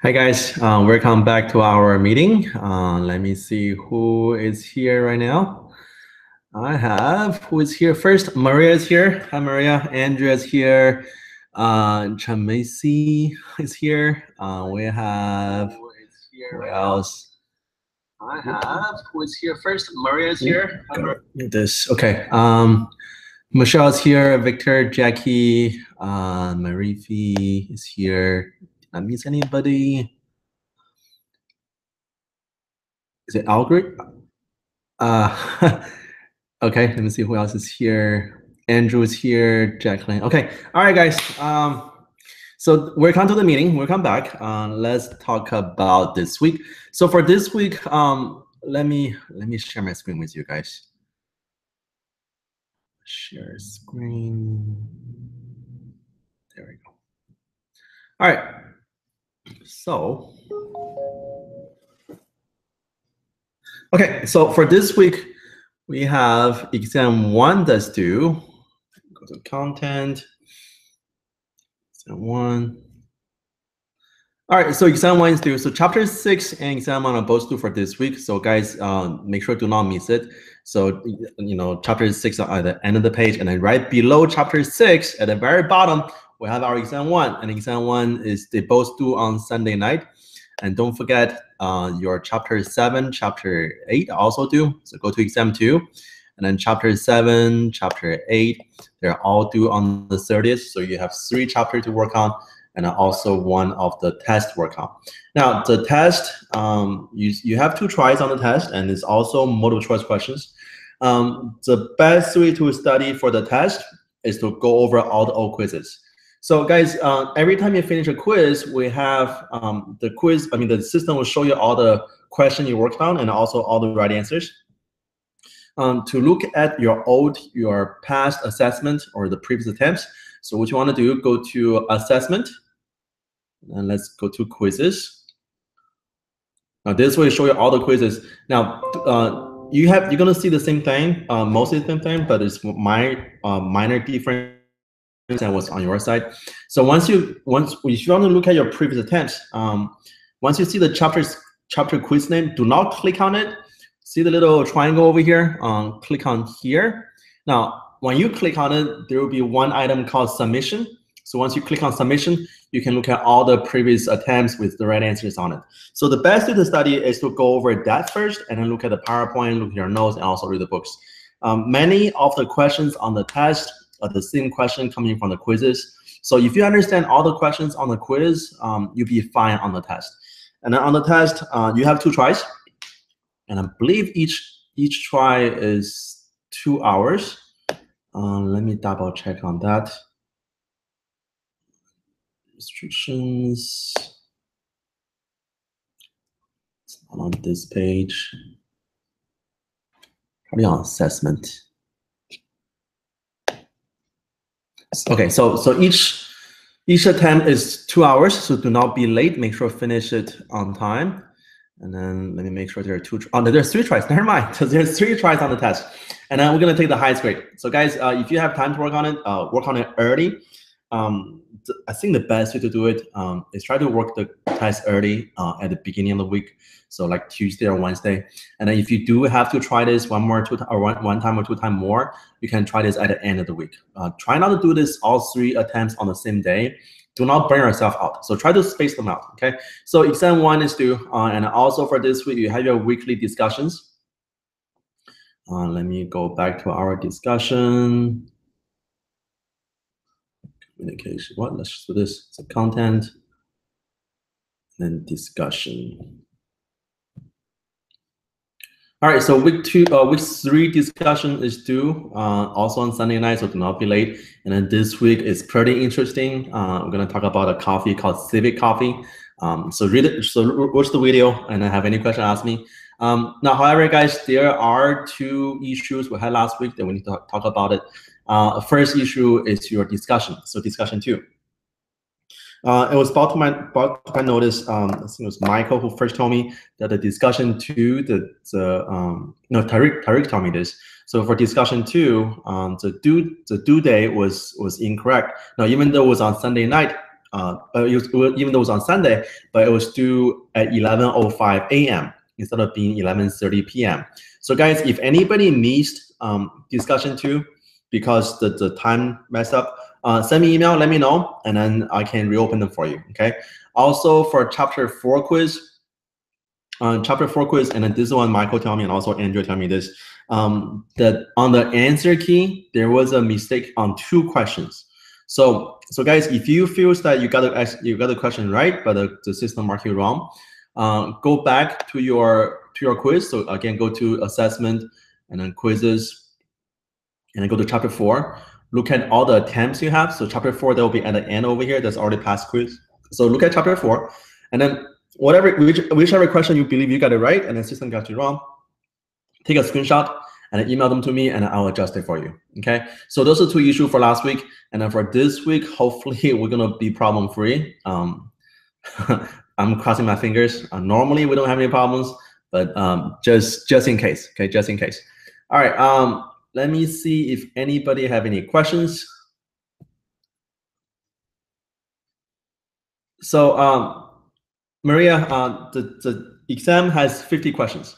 Hi guys, welcome back to our meeting. Let me see who is here right now. Who is here first? Maria is here. Hi Maria. Andrea is here. Chamesi is here. We have, who else? Who is here first? Maria is here. This, okay. Michelle is here. Victor, Jackie, Marifi is here. Did I miss anybody? Is it Algrid? Okay, let me see who else is here. Andrew is here. Jacqueline. Okay, all right, guys. So welcome to the meeting. Welcome back. Let's talk about this week. So for this week, let me share my screen with you guys. Share screen. There we go. All right. So, okay. So for this week, we have exam 1 that's due. Go to content. Exam 1. All right, so exam 1 is due. So chapter 6 and exam 1 are both due for this week. So guys, make sure to not miss it. So, chapter 6 are at the end of the page, and then right below chapter 6, at the very bottom, we have our exam 1. And exam 1 is they both due on Sunday night. And don't forget your chapter 7, chapter 8 are also due. So go to exam 2. And then chapter 7, chapter 8, they're all due on the 30th. So you have 3 chapters to work on, and also 1 of the test work on. Now, the test, you have 2 tries on the test, and it's also multiple choice questions. The best way to study for the test is to go over all the old quizzes. So guys, every time you finish a quiz, we have the system will show you all the questions you worked on and also all the right answers. To look at your past assessment or the previous attempts. So what you want to do, go to assessment, and let's go to quizzes. Now this will show you all the quizzes. Now you're gonna see the same thing, mostly the same thing, but it's minor difference than what's on your side. So if you want to look at your previous attempts, once you see the chapter quiz name, do not click on it. See the little triangle over here? Click on here. Now, when you click on it, there will be one item called submission. So once you click on submission, you can look at all the previous attempts with the right answers on it. So the best way to study is to go over that first, and then look at the PowerPoint, look at your notes, and also read the books. Many of the questions on the test are the same question coming from the quizzes. So if you understand all the questions on the quiz, you'll be fine on the test. And then on the test, you have 2 tries. And I believe each try is 2 hours. Let me double check on that. Restrictions. It's not on this page. Probably on assessment. Okay, so each attempt is 2 hours, so do not be late. Make sure to finish it on time. And then let me make sure there are there's 3 tries. Never mind. So there's 3 tries on the test, and then we're gonna take the highest grade. So guys, if you have time to work on it early. I think the best way to do it is try to work the test early at the beginning of the week. So like Tuesday or Wednesday. And then if you do have to try this one time or 2 times more, you can try this at the end of the week. Try not to do this all 3 attempts on the same day. Do not burn yourself out. So try to space them out, okay? So exam 1 is due, and also for this week, you have your weekly discussions. Let me go back to our discussion. Communication, let's do this. So content, and discussion. All right, so week 3 discussion is due also on Sunday night, so do not be late. And then this week is pretty interesting. We're gonna talk about a coffee called Civic Coffee. So read it, so watch the video, and then have any question, ask me. Now, however, guys, there are 2 issues we had last week that we need to talk about it. First issue is your discussion. So discussion 2. It was brought to my notice. I think it was Michael who first told me that the discussion 2, Tariq told me this. So for discussion 2, the due date was incorrect. Now, even though it was on Sunday night, even though it was on Sunday, but it was due at 11:05 a.m. instead of being 11:30 p.m. So guys, if anybody needs discussion too, because the time messed up, send me email, let me know, and then I can reopen them for you, okay? Also for chapter 4 quiz, and then this one Michael told me, and also Andrew told me this, that on the answer key, there was a mistake on 2 questions. So guys, if you feel that you got the question right, but the system marked you wrong, go back to your quiz. So again, go to assessment and then quizzes, and then go to chapter 4. Look at all the attempts you have. So chapter 4, that will be at the end over here. That's already past quiz. So look at chapter 4, and then whichever question you believe you got it right and the system got you wrong, take a screenshot and then email them to me, and I'll adjust it for you. Okay. So those are 2 issues for last week, and then for this week, hopefully we're gonna be problem free. I'm crossing my fingers. Normally we don't have any problems, but just in case. Okay, just in case. All right. Let me see if anybody have any questions. So Maria, the exam has 50 questions.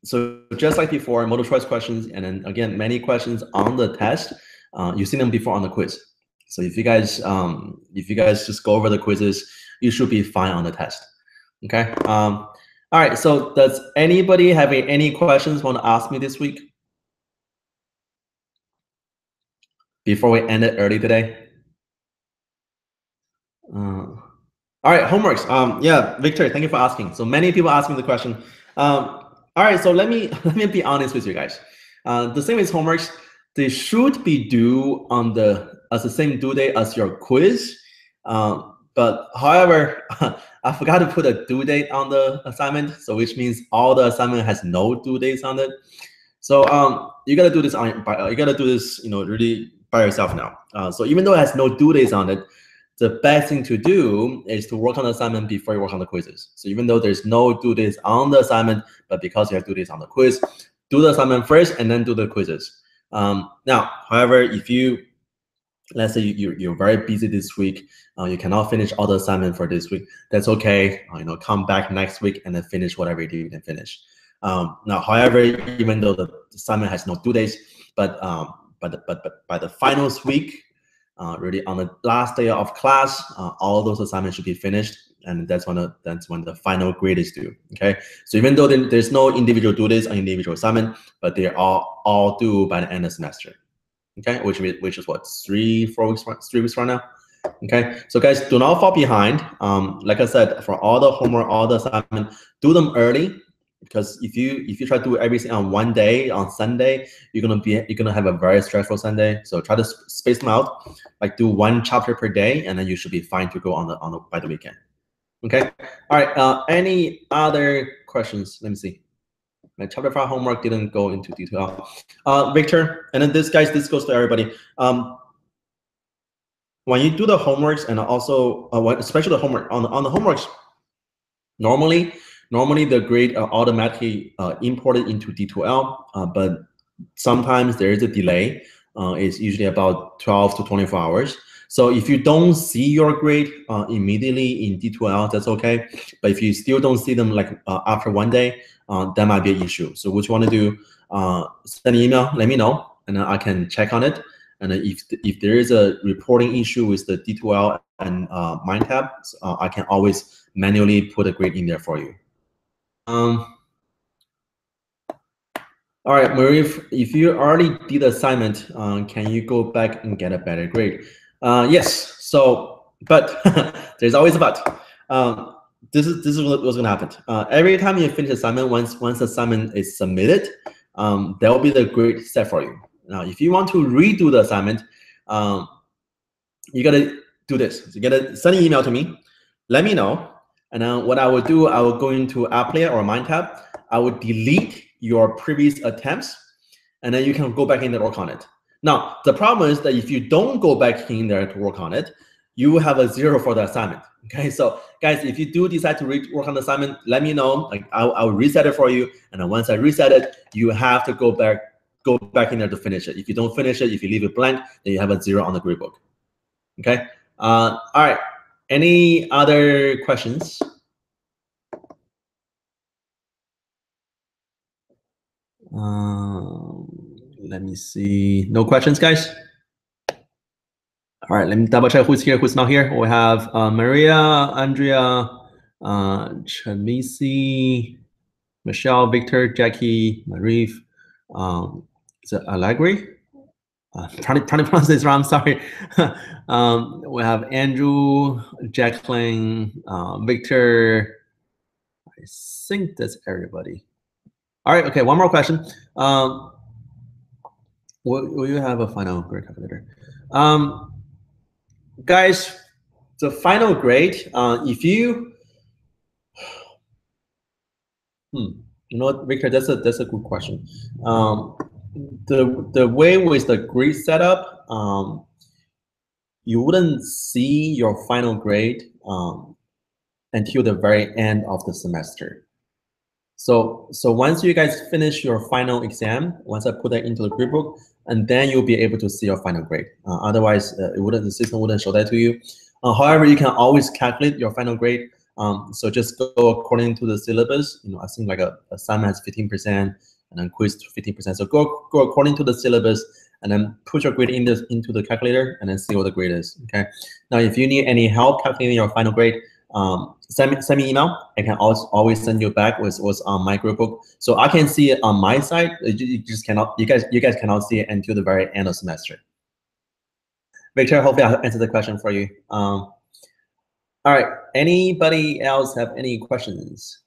So just like before, multiple choice questions, and then again, many questions on the test. You've seen them before on the quiz. So if you guys just go over the quizzes, you should be fine on the test. Okay. All right. So does anybody have any questions want to ask me this week before we end it early today? All right, homeworks. Yeah, Victor, thank you for asking. So many people asking the question. All right, so let me be honest with you guys. The same as homeworks, they should be due on the same due date as your quiz. But however, I forgot to put a due date on the assignment, so which means all the assignment has no due dates on it. So you gotta do this really by yourself now. So even though it has no due dates on it, the best thing to do is to work on the assignment before you work on the quizzes. So even though there's no due dates on the assignment, but because you have due dates on the quiz, do the assignment first and then do the quizzes. Now, however, if let's say you're very busy this week, you cannot finish all the assignment for this week, that's okay. Come back next week and then finish whatever you can finish. Now, however, even though the assignment has no due dates, but by the finals week, really on the last day of class, all those assignments should be finished, and that's when the final grade is due. Okay, so even though there's no individual due dates on individual assignment, but they are all due by the end of the semester. Okay, which is what, 3 weeks from now. Okay, so guys, do not fall behind. Like I said, for all the homework, all the assignment, do them early, because if you try to do everything on one day, on Sunday, you're gonna have a very stressful Sunday. So try to space them out, like do 1 chapter per day, and then you should be fine to go by the weekend. Okay. All right. Any other questions? Let me see. My chapter 5 homework didn't go into detail. Victor, and then this goes to everybody. When you do the homeworks, and also especially the homework on the homeworks, normally the grade are automatically imported into D2L, but sometimes there is a delay. It's usually about 12 to 24 hours. So if you don't see your grade immediately in D2L, that's okay. But if you still don't see them like after 1 day, that might be an issue. So what you want to do, send an email, let me know, and then I can check on it. And if there is a reporting issue with the D2L and MindTab, I can always manually put a grade in there for you. All right, Marie, if you already did the assignment, can you go back and get a better grade? Yes. So, but there's always a but. This is what's gonna happen. Every time you finish assignment, once the assignment is submitted, there will be the grade set for you. Now, if you want to redo the assignment, you gotta do this. You gotta send an email to me, let me know, and then what I will do, I will go into AppLayer or MindTab. I will delete your previous attempts, and then you can go back in and work on it. Now, the problem is that if you don't go back in there to work on it, you will have a 0 for the assignment. Okay, so guys, if you do decide to work on the assignment, let me know. Like I'll reset it for you, and then once I reset it, you have to go back in there to finish it. If you don't finish it, if you leave it blank, then you have a 0 on the grade book. Okay. All right. Any other questions? Let me see. No questions, guys? All right, let me double check who's here, who's not here. We have Maria, Andrea, Chamisi, Michelle, Victor, Jackie, Marif. Is it Allegri? Trying to pronounce this wrong, sorry. We have Andrew, Jacqueline, Victor. I think that's everybody. All right, okay, one more question. Will you have a final grade calculator? Guys, the final grade, if you, you know what, Victor, that's a good question. The way with the grade setup, you wouldn't see your final grade until the very end of the semester. So once you guys finish your final exam, once I put that into the grade book, and then you'll be able to see your final grade. Otherwise, the system wouldn't show that to you. However, you can always calculate your final grade. So just go according to the syllabus. I think like a assignment has 15%, and then quiz 15%. So go according to the syllabus, and then put your grade into the calculator, and then see what the grade is. Okay. Now, if you need any help calculating your final grade, send me email. I can always send you back what's on my group book, so I can see it on my side. You just cannot. You guys cannot see it until the very end of semester. Victor, hopefully I answered the question for you. All right. Anybody else have any questions?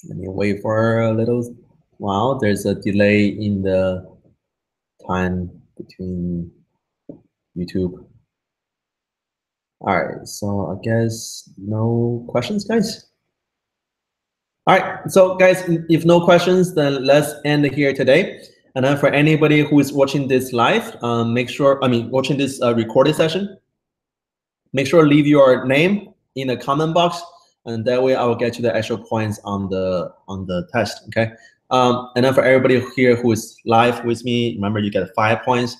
Let me wait for a little while. There's a delay in the time between YouTube. All right, so I guess no questions, guys. All right, so guys, if no questions, then let's end here today. And then for anybody who is watching this live, watching this recorded session, make sure to leave your name in the comment box, and that way I will get you the extra points on the test. Okay. And then for everybody here who is live with me, remember you get 5 points.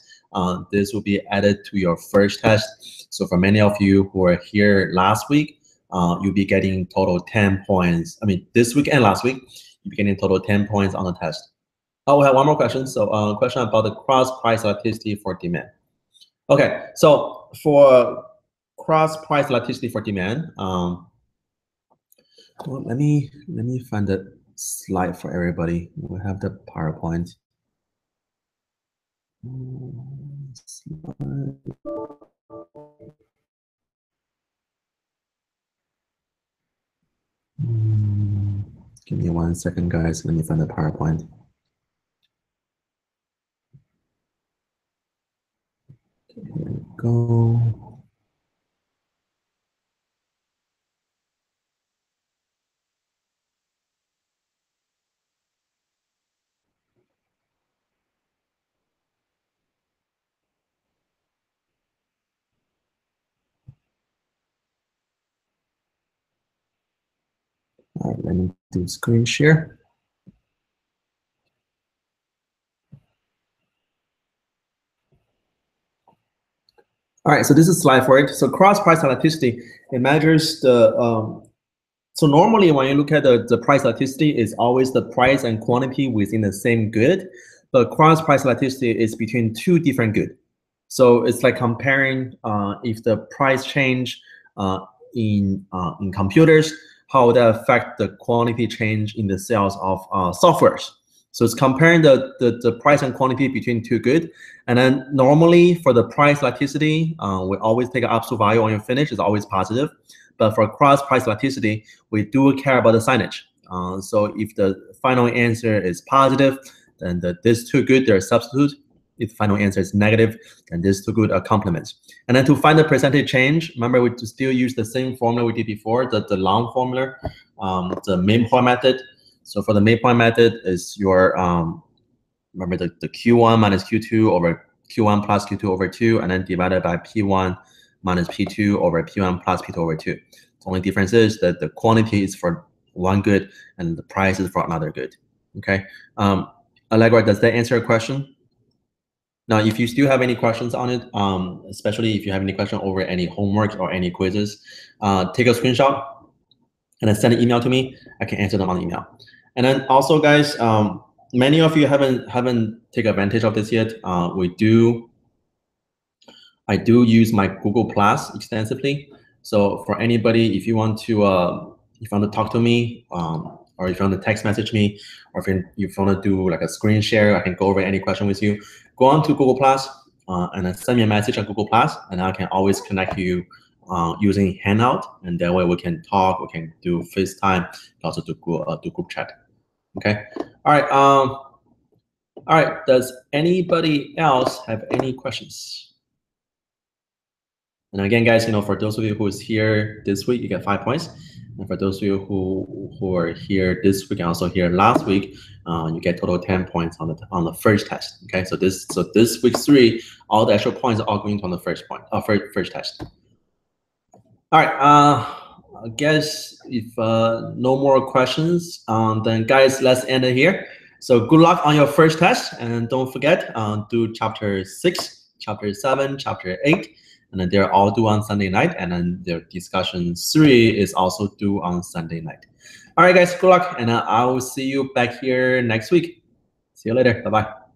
This will be added to your first test. So for many of you who were here last week, you'll be getting total 10 points. I mean, this week and last week, you'll be getting total 10 points on the test. Oh, we have one more question. So question about the cross price elasticity for demand. Okay, so for cross price elasticity for demand, well, let me find the slide for everybody. We have the PowerPoint. Give me 1 second, guys. Let me find the PowerPoint. Here we go. All right, let me do screen share. All right, so this is slide for it. So cross price elasticity, it measures the, so normally when you look at the price elasticity, is always the price and quantity within the same good, but cross price elasticity is between 2 different goods. So it's like comparing if the price change in computers, how would that affect the quantity change in the sales of softwares. So it's comparing the price and quantity between 2 goods. And then normally for the price elasticity, we always take an absolute value on your finish, is always positive. But for cross price elasticity, we do care about the signage. So if the final answer is positive, then these 2 goods, they're a substitute. If the final answer is negative, then these 2 goods are complements. And then to find the percentage change, remember we still use the same formula we did before, the long formula, the main point method. So for the main point method is your, remember the Q1 minus Q2 over Q1 plus Q2 over 2, and then divided by P1 minus P2 over P1 plus P2 over 2. The only difference is that the quantity is for one good and the price is for another good. Okay. Allegra, does that answer your question? Now, if you still have any questions on it, especially if you have any question over any homework or any quizzes, take a screenshot and then send an email to me. I can answer them on email. And then also, guys, many of you haven't taken advantage of this yet. I do use my Google Plus extensively. So for anybody, if you want to talk to me, or if you want to text message me, or if you want to do like a screen share, I can go over any question with you. Go on to Google Plus and then send me a message on Google Plus, and I can always connect you using Hangout, and that way we can talk, we can do FaceTime, also do group chat. Okay. All right. All right. Does anybody else have any questions? And again, guys, for those of you who is here this week, you get 5 points. And for those of you who are here this week and also here last week, you get total 10 points on the first test. Okay, so this week 3, all the extra points are all going on the first test. All right, I guess if no more questions, then guys, let's end it here. So good luck on your first test, and don't forget, do chapter 6, chapter 7, chapter 8. And then they're all due on Sunday night, and then their discussion 3 is also due on Sunday night. All right, guys, good luck, and I will see you back here next week. See you later. Bye-bye.